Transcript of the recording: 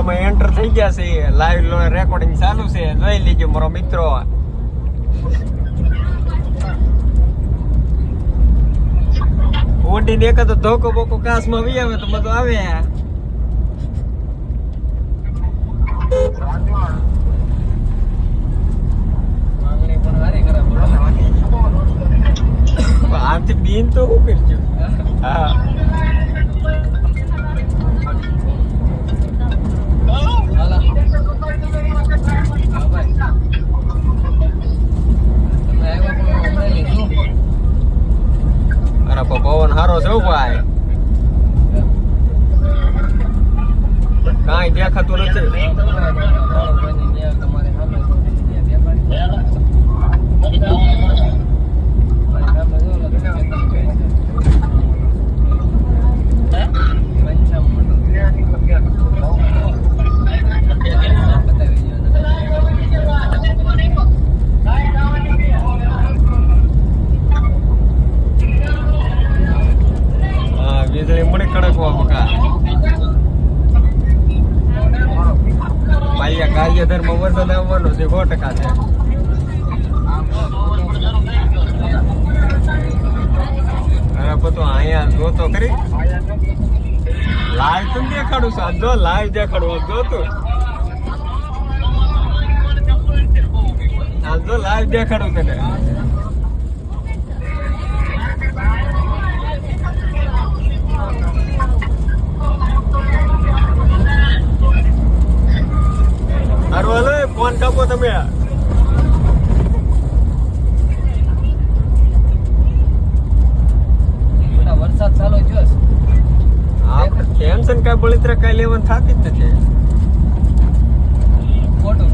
વિડીયોમાં એન્ટર થઈ ગયા છે. લાઈવ રેકોર્ડિંગ ચાલુ છે, જોઈ લેજો મારો મિત્રો. ઓડી ને તો ધોકો બોકો કાસમાં વી આવે તો બધું આવે. આમથી બીન તો શું કરજો. હા પવન હારો છે ભાઈ, કાંઈ દેખાતું નથી. વીજળી મળી કડકવા મકા માલિયા કાર્યધર્મ વરસાદ આવવાનો છે 100% છે. હવે બધું અહીંયા જોતો ખરી લાઈવ તો દેખાડું છું. જો લાઈવ દેખાડું જોતું જો લાઈવ દેખાડું તને. ફોન કાપો તમે. વરસાદ ચાલુ થયો છે. ટેન્શન કઈ બળતરા કઈ લેવાનું થતી જ નથી. ખોટું